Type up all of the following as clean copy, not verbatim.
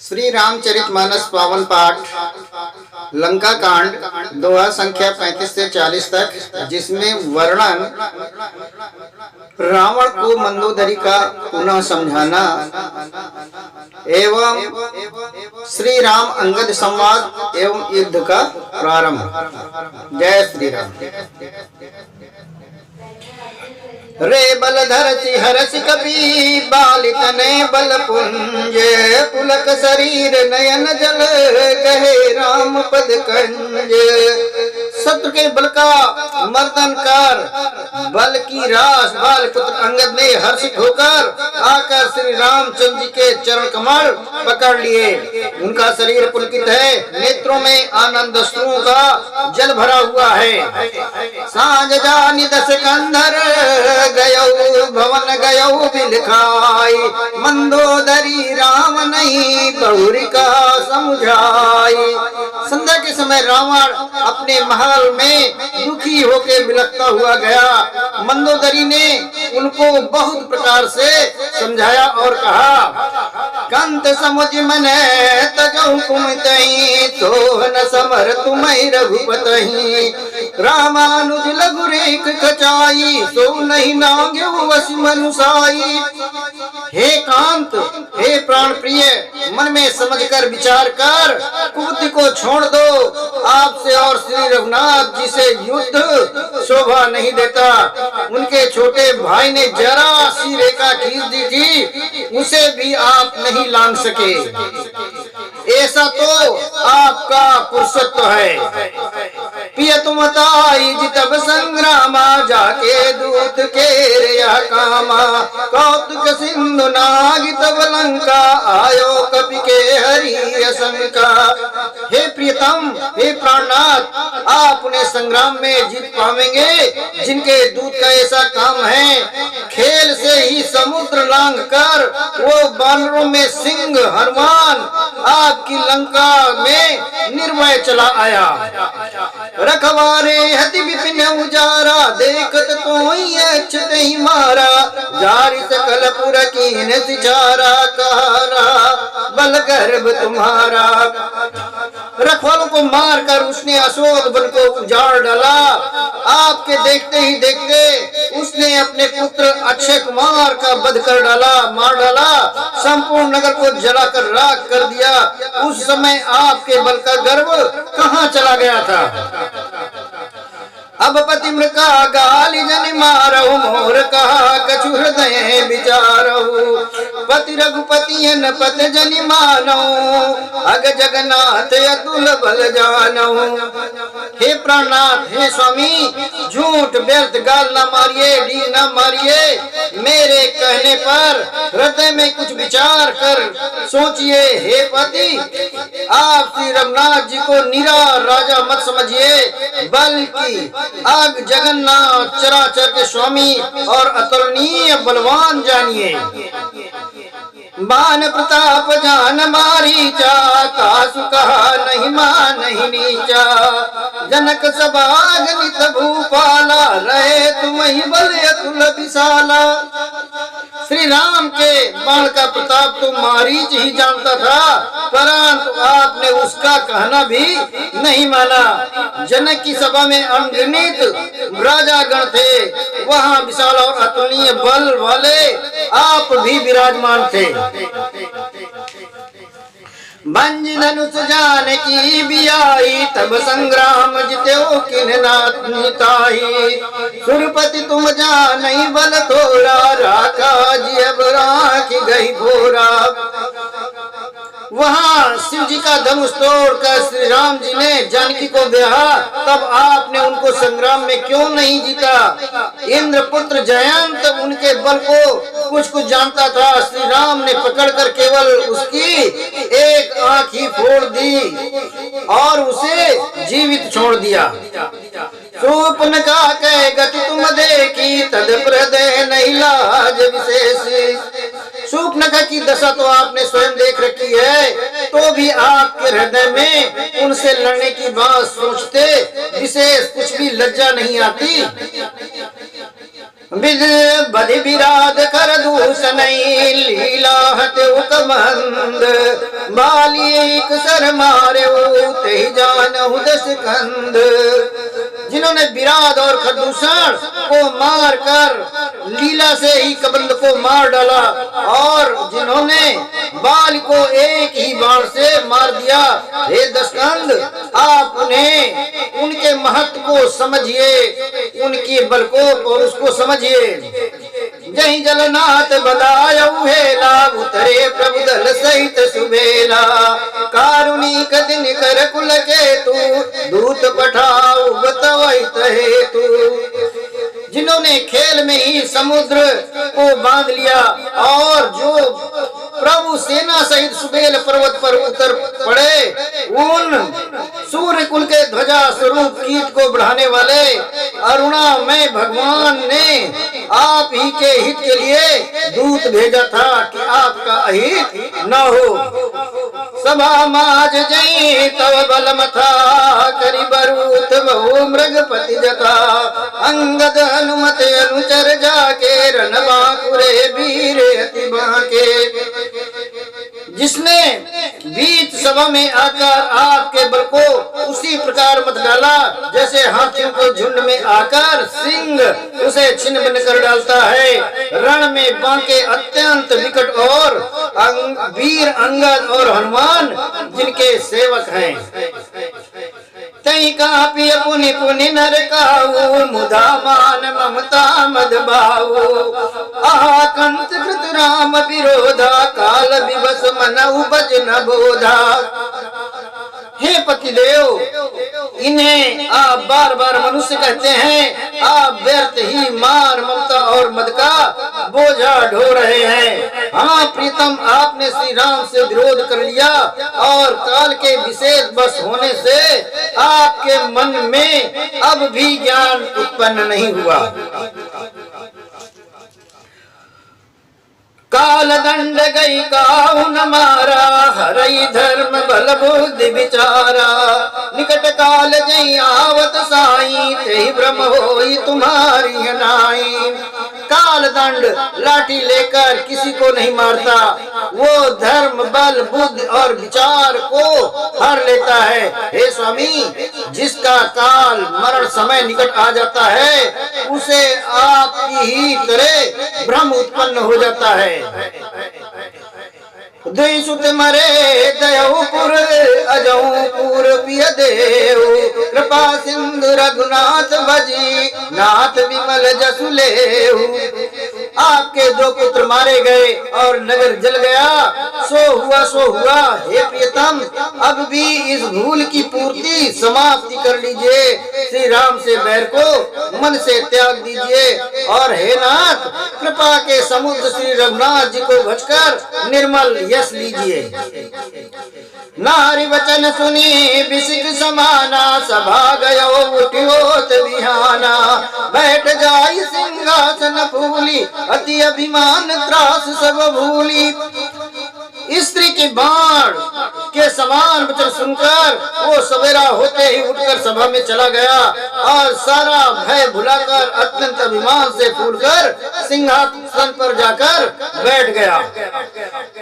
श्री रामचरितमानस पावन पाठ लंका कांड दोहा संख्या 35 से 40 तक, जिसमें वर्णन रावण को मंदोदरी का पुनः समझाना एवं श्री राम अंगद संवाद एवं युद्ध का प्रारंभ। जय श्री राम। रे बलधर हरस कपि बालितने बल पुंज पुलक शरीर नयन जल कहे राम पद कंज। शत्रु के बल का मर्दन कर बल की रास बाल पुत्र अंगद ने हर्षित होकर आकर श्री रामचंद्र जी के चरण कमल पकड़ लिए। उनका शरीर पुलकित है, नेत्रों में आनंद अश्रुओं का जल भरा हुआ है। सांझ जानी दस कंधर गयो भवन गयो बिलखाई मंदोदरी राम नहीं बहुरी का समझाई। संध्या के समय रावण अपने महल में दुखी होकर बिलखता हुआ गया। मंदोदरी ने उनको बहुत प्रकार से समझाया और कहा, कंत समुझ मन तजहु कुमतहि तो न समर तुम्हि रघुपतहि रामानुज लघु रेख खचाई सो नहीं नांगे वसी मनुसाई। हे कांत, हे प्राण प्रिय, मन में समझकर विचार कर कुबुद्धि को छोड़ दो। आपसे और श्री रघुनाथ जी से युद्ध शोभा नहीं देता। उनके छोटे भाई ने जरा सी रेखा खींच दी थी, उसे भी आप नहीं लांघ सके। ऐसा तो आपका पुरुषत्व है। पिय तुम ताई जितब संग्रामा जाके दूत के रेया कामा कौतुक सिंधु नाग तब लंका आयो कपि के हरि असंका। हे प्रियतम, हे प्राणनाथ, आप उन्हें संग्राम में जीत पावेंगे जिनके दूत का ऐसा काम है। खेल से ही समुद्र लांघ कर वो बानरों में सिंह हनुमान आपकी लंका में निर्भय चला आया। रखवारे हति विपिन उजारा देखत कोई अछत ही मारा जारी सकल पुर कीन सिचारा कहारा बल गर्भ तुम्हारा। रखवालों को मारकर उसने अशोक वन को उजाड़ डाला। आपके देखते ही देखते उसने अपने पुत्र अक्षय कुमार का वध कर डाला, मार डाला, संपूर्ण नगर को जलाकर राख कर दिया। उस समय आपके बल का गर्व कहाँ चला गया था। अब पति मृका गाली जन मारहु मोर कहा कछु हृदय विचारहु पति रघुपति न पत जनि मानहु अग जगन्नाथ अतुल बल जानहु। हे प्राणनाथ, हे स्वामी, झूठ व्यर्थ गाल न मारिए, डी न मारिए। मेरे कहने पर हृदय में कुछ विचार कर सोचिए। हे पति, आप श्री रघुनाथ जी को निरा राजा मत समझिए, बल्कि आग जगन्नाथ चराचर के स्वामी और अतुलनीय बलवान जानिए। मान प्रताप जान मारीचा कासु कहा नहीं मान नहीं नीचा जनक सभाग नित भूपाला रहे तुम ही बल अतुल विशाला। श्री राम के बाण का प्रताप तो मारीच ही जानता था, परंतु आपने उसका कहना भी नहीं माना। जनक की सभा में अनगिनत राजागण थे, वहाँ विशाल और अतुलनीय बल वाले आप भी विराजमान थे। भंज धनुष जान की बियाई तब संग्राम जित्यो किन नाताही सुरपति तुम जान बल थोड़ा राखा जी अब राख गई भोरा। वहाँ शिव जी का धनुष तोड़कर श्री राम जी ने जानकी को ब्याहा, तब आपने उनको संग्राम में क्यों नहीं जीता। इंद्र पुत्र जयंत उनके बल को कुछ जानता था। श्री राम ने पकड़कर केवल उसकी एक आंख ही फोड़ दी और उसे जीवित छोड़ दिया। शूर्पणखा कह गति तुम देखी तद हृदय नहीं लाज विशेष। शूर्पणखा की दशा तो आपने स्वयं देख रखी है, तो भी आपके हृदय में उनसे लड़ने की बात सोचते विशेष कुछ भी लज्जा नहीं आती। बिज बधि विराध कर दूसन लीला हते उकमंद बाली एक सर मारे ते जानहु दस कंद। जिन्होंने विराध और खरदूषण को मार कर लीला से ही कबंद को मार डाला और जिन्होंने बाल को एक ही बाण से मार दिया, हे दशकंद आप उन्हें उनके महत्व को समझिए, उनके बल को और उसको समझिए। जही जलनाथ बदायऊ हेला उतरे प्रभु दल सहित सुबेला कारुणिक दिन कर कुल के तू दूत पठाऊ बतवैत हेतु। जिन्होंने खेल में ही समुद्र को बांध लिया और जो प्रभु सेना सहित सुबेल पर्वत पर उतर पड़े, उन सूर्य कुल के ध्वजा स्वरूप कीट को बढ़ाने वाले अरुणा में भगवान ने आप ही के हित के लिए दूत भेजा था कि आपका अहित न हो। सभा माज जई तव बल मथा करि बरूथ बहु मृगपति जथा अंगद हनुमत अनुचर जाके रन बाकुरे वीर अति बाके। जिसने बीच सभा में आकर आपके बल को उसी प्रकार मत डाला जैसे हाथियों को झुंड में आकर सिंह उसे छिन्न भिन्न कर डालता है। रण में बांके अत्यंत विकट और वीर अंगद और हनुमान जिनके सेवक हैं। तई कापी पुनि पुनि नर काऊ मुदा मान ममता मद बाऊ आहा कंत कृत राम विरोधा काल विवश मन उपज न बोधा। हे पतिदेव इन्हें आप बार बार मनुष्य कहते हैं, आप व्यर्थ ही मान ममता और मद का बोझा ढो रहे हैं। हाँ प्रीतम आपने श्री राम से विरोध कर लिया और काल के विशेष बस होने से आपके मन में अब भी ज्ञान उत्पन्न नहीं हुआ। काल दंड गई काहु न मारा हरई धर्म बल बुद्धि विचारा निकट काल जई आवत साई ते भ्रम होई तुम्हारी नाई। काल दंड लाठी लेकर किसी को नहीं मारता, वो धर्म बल बुद्धि और विचार को हर लेता है। हे स्वामी जिसका काल मरण समय निकट आ जाता है उसे आपकी ही तरह भ्रम उत्पन्न हो जाता है। दुई सुत मरे दयपुर अजौपुर पिय देव कृपा सिंधु रघुनाथ भजी नाथ विमल जसु लेहु। आपके दो पुत्र मारे गए और नगर जल गया, सो हुआ। हे प्रियतम अब भी इस भूल की पूर्ति समाप्ति कर लीजिए, श्री राम से बैर को मन से त्याग दीजिए और हे नाथ कृपा के समुद्र श्री रघुनाथ जी को भजकर निर्मल यश लीजिए। नारी वचन सुनी बिसिक समाना सभा गयो उठियोत बिहाना बैठ जाई सिंहासन फूली अति अभिमान त्रास सब भूली। स्त्री के बाण के समान वचन सुनकर वो सवेरा होते ही उठकर सभा में चला गया और सारा भय भुलाकर अत्यंत अभिमान से फूलकर सिंहासन पर जाकर बैठ गया।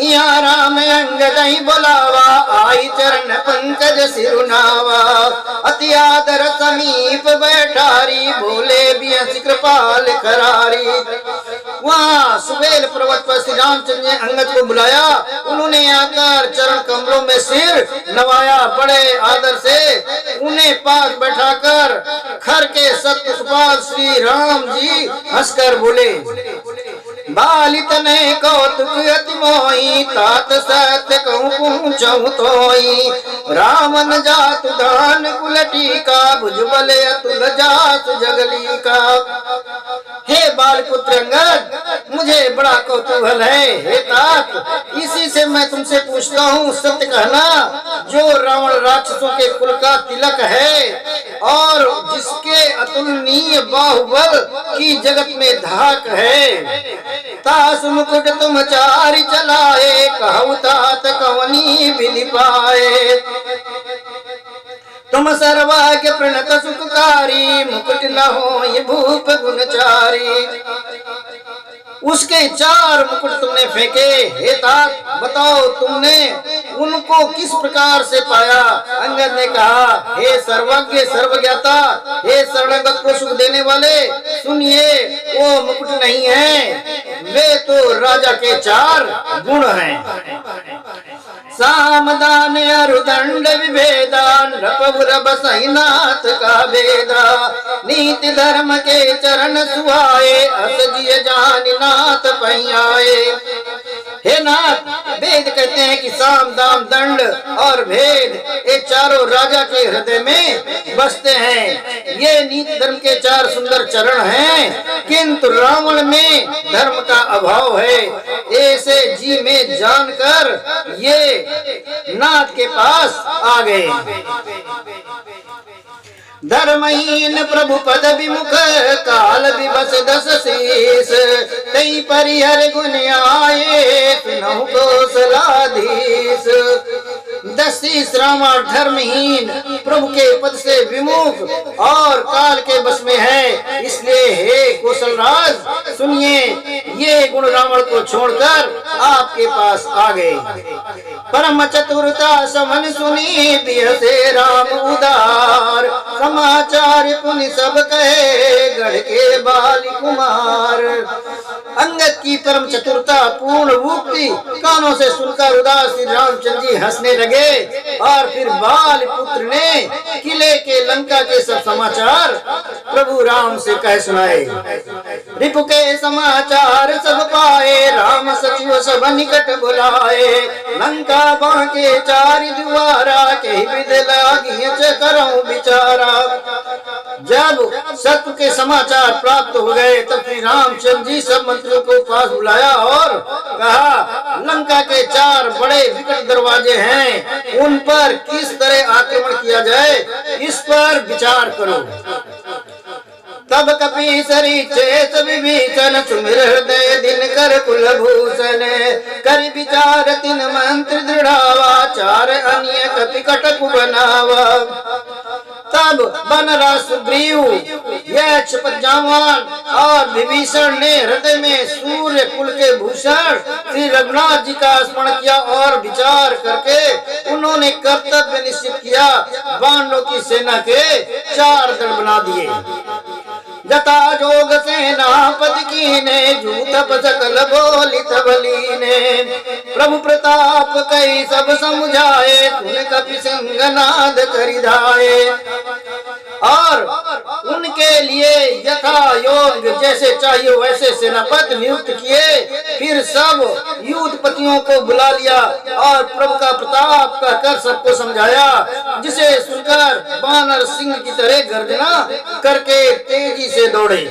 यहाँ राम अंगद ही बुलावा आई चरण पंकज सिरुनावा अति आदर समीप बैठारी बोले बियस कृपाल करारी। वहाँ सुबेल पर्वत पर श्री रामचंद्र ने अंगद को बुलाया, उन्होंने आकर चरण कमलों में सिर नवाया, बड़े आदर से उन्हें पास बैठाकर खर के सत्यपाल श्री राम जी हंसकर बोले बालित ने कौतुक अति मोही तात सत्य कहूँ पूछूं तोई रामन जातु दान कुलटी का भुजबले अतुल जात जगली का। हे बाल पुत्र अंगद मुझे बड़ा कौतूहल है, हे तात इसी से मैं तुमसे पूछता हूँ, सत्य कहना जो रावण राक्षसों के कुल का तिलक है और जिसके अतुलनीय बाहुबल की जगत में धाक है तास मुकुट तुम चारि चलाए कहु तात कवनी बिन पाए। तुम सर्वाग्य प्रणत सुखकारी, मुकुट न होय भूप गुणचारी। उसके 4 मुकुट तुमने फेंके, हे तात बताओ तुमने उनको किस प्रकार से पाया। अंगद ने कहा, हे सर्वज्ञ सर्वज्ञाता, हे शरणगत को सुख देने वाले, सुनिए वो मुकुट नहीं है, वे तो राजा के 4 गुण हैं। सामदान अरुदंड विभेदान, रपबुरब सहीनाथ का भेदा। नीति धर्म के चरण सुहाए, असजिय जान नाथ पहियाए। हे नाथ, वेद कहते हैं कि साम दाम दंड और भेद ये चारों राजा के हृदय में बसते हैं। ये नीति धर्म के 4 सुंदर चरण हैं, किंतु रावण में धर्म का अभाव है। ऐसे जी में जानकर ये नाथ के पास आ गए। धर्महीन प्रभु पद विमुख, काल विवश 10 शीस। तई परिहर गुण आए, सुनहु कौशलाधीश। 10 शीस रावण धर्महीन, प्रभु के पद से विमुख और काल के बस में है। इसलिए हे कौशलराज सुनिए, ये गुण रावण को छोड़कर आपके पास आ गए। परम चतुरता समन सुनी, बिहसे राम उदार। समाचार पुनि सब कहे, गढ़ के बाली कुमार। अंगद की परम चतुरता पूर्ण उक्ति कानों से सुनकर उदास श्री रामचंद्र जी हंसने लगे और फिर बाल पुत्र ने किले के लंका के सब समाचार प्रभु राम से कह सुनाए। रिपु के समाचार सब पाए, राम सचिव सब निकट बुलाए। लंका बांके 4 द्वारा, कही विध लागी करऊं विचारा। जब सत्य के समाचार प्राप्त हो गए तब श्री रामचंद्र जी सब मंत्रियों को पास बुलाया और कहा, लंका के 4 बड़े विकट दरवाजे हैं, उन पर किस तरह आक्रमण किया जाए इस पर विचार करो। तब कपीसरी चेत विभीषण, सुमिर हृदय दिन कर कुलभूषण। कर विचार 3 मंत्र दृढ़ावा, 4 अन्य कपि कटक बनावा। तब बनरा सुग्रीव, यक्ष पद्मावन और विभीषण ने हृदय में सूर्य कुल के भूषण श्री रघुनाथ जी का स्मरण किया और विचार करके उन्होंने कर्तव्य निश्चित किया। बाणों की सेना के 4 दल बना दिए। जता जोग सेनापति कीने, जूतप सकल बोलित बलीने। प्रभु प्रताप कई सब समझाए, सुन कपि सिंहनाद करिधाए। और उनके लिए यथा योग जैसे चाहिए वैसे सेनापति नियुक्त किए। फिर सब युद्धपतियों को बुला लिया और प्रभु का प्रताप कहकर सबको समझाया, जिसे सुनकर बानर सिंह की तरह गर्जना करके तेजी से दौड़े।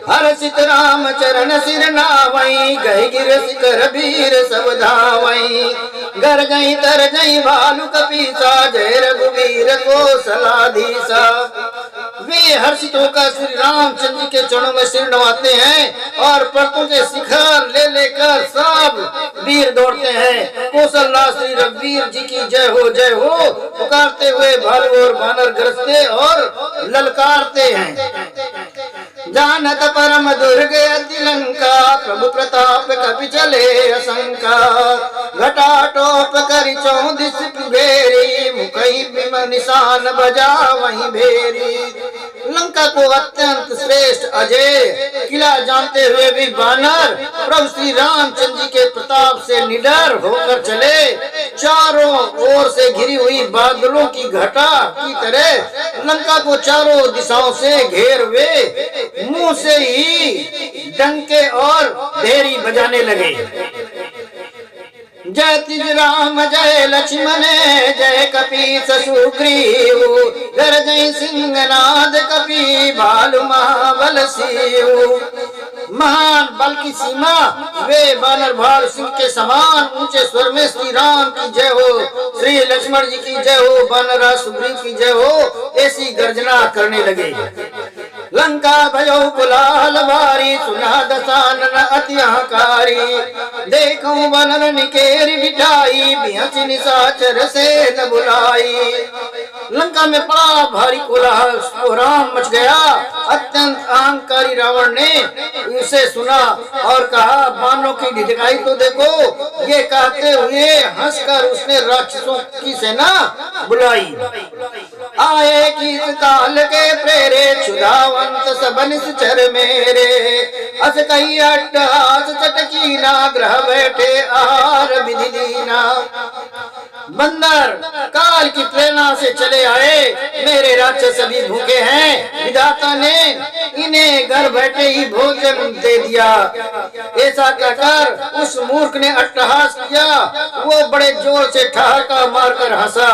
हर्षित राम चरण सिर नावई, गए गिर शिखर वीर सब धावई। घर गई तर गई भालू कपीसा, जय रघुवीर कौशलाधीसा। वे हर्षित होकर श्री रामचंद्र के चरणों में सिर नवाते हैं और पर्वतों के शिखर ले लेकर सब वीर दौड़ते हैं। कौशलराज श्री रघुवीर जी की जय हो पुकारते हुए भालू और बानर गरजते और ललकारते हैं। जानत परम दुर्ग अति लंका, प्रभु प्रताप कपि चले असंका। घटाटोप करि 34 कुबेरी, मुखई बिम निशान बजा वहीं भेरी। लंका को अत्यंत श्रेष्ठ अजय किला जानते हुए भी बानर प्रभु श्री रामचंद्र जी के प्रताप से निडर होकर चले। चारों ओर से घिरी हुई बादलों की घटा की तरह लंका को चारों दिशाओं से घेर हुए मुंह से ही डंके और भेरी बजाने लगे। जय तिज राम जय लक्ष्मण, जय कपीस सुग्रीव। गरजई सिंहनाद कपि, भालु महाबल शिव। महान बल की सीमा वे बानर भालू सिंह के समान ऊंचे स्वर में श्री राम की जय हो, श्री लक्ष्मण जी की जय हो, बानरा सुग्रीव की जय हो, ऐसी गर्जना करने लगे। लंका भयो कुलाल भारी, सुना दशानन अति अहंकारी। देखो बनन निकेर बिठाई, बिहस निशाचर से न बुलाई। लंका में बड़ा भारी कोलाहल मच गया। अत्यंत अहंकारी रावण ने इसे सुना और कहा, बानों की ढिढाई तो देखो। ये कहते हुए हंसकर उसने राक्षसों की सेना बुलाई। आए किस काल के प्रेरे, क्षुधावंत सबन चर मेरे। अस कही अट्टहास चटकी ना, ग्रह बैठे आहार विधि दीना। बंदर काल की प्रेरणा से चले आए, मेरे राक्षस सभी भूखे हैं, विधाता ने इन्हें घर बैठे ही भोजन दे दिया। ऐसा कहकर उस मूर्ख ने अट्टहास किया। वो बड़े जोर से ठहाका मारकर हंसा।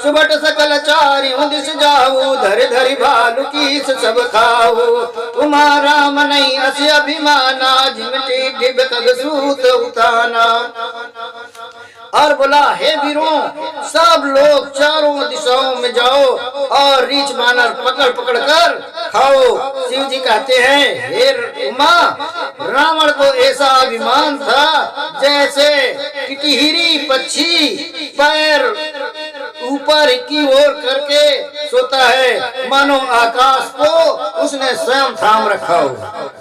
सुबट सकल चारि दिस जाऊ, धर धरि भालू की सब खाऊ। तुम्हारा मनई अस अभिमाना, झिमटी डिब कग सूत उताना। और बोला, हे वीरों, सब लोग चारों दिशाओं में जाओ और रीछ बानर पकड़ पकड़ कर खाओ। शिव जी कहते हैं, हे उमा, रावण को ऐसा अभिमान था जैसे टिटहिरी पक्षी पैर ऊपर की ओर करके सोता है, मानो आकाश को उसने स्वयं थाम रखा हो।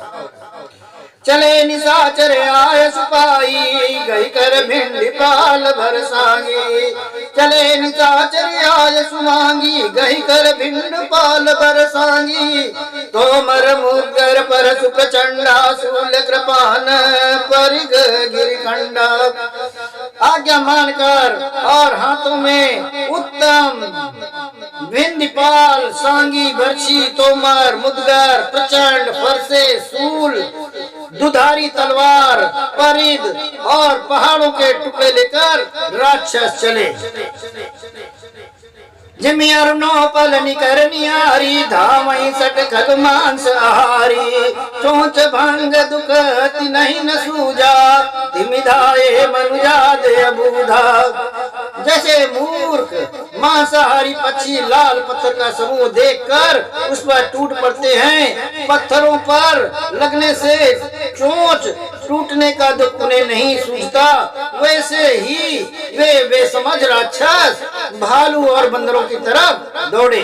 चले निशाचर आय सुपाई, गई कर भिंड पाल भर सांगी। चले निशाचर आय सुमांगी, गई कर भिंड पाल भर सांगी। तोमर मुगर पर सुप्रचंडा, शूल कृपान पर गिरिखंडा। आज्ञा मानकर और हाथों में उत्तम भिंडपाल, सांगी, बर्छी, तोमर, मुदगर, प्रचंड, फरसे, सूल, दुधारी तलवार, परिद और पहाड़ों के टुकड़े लेकर राक्षस चले। जिमियर नो पल निकर नियारी, धामई सट खग मांस आहारी। चोंच भंग दुख नहीं न सूझा, तिमिधाए मनुजा दे अबूधा। जैसे मूर्ख मांसाहारी पक्षी लाल पत्थर का समूह देखकर उस पर टूट पड़ते हैं, पत्थरों पर लगने से चोंच टूटने का दुख उन्हें नहीं सूझता, वैसे ही वे बेसमझ राक्षस भालू और बंदरों की तरफ दौड़े।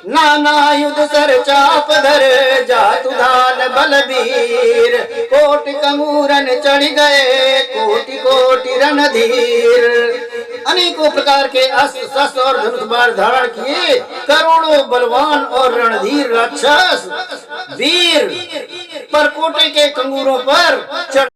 नाना युद्ध सर चाप धर, जातु धान बलबीर। कोटि कंगूरन चढ़ गए, कोटि कोटि रणधीर। अनेकों प्रकार के अस्त्र शस्त्र और धनुष बाण धारण किए करोड़ों बलवान और रणधीर राक्षस वीर परकोटे के कंगूरों पर चढ़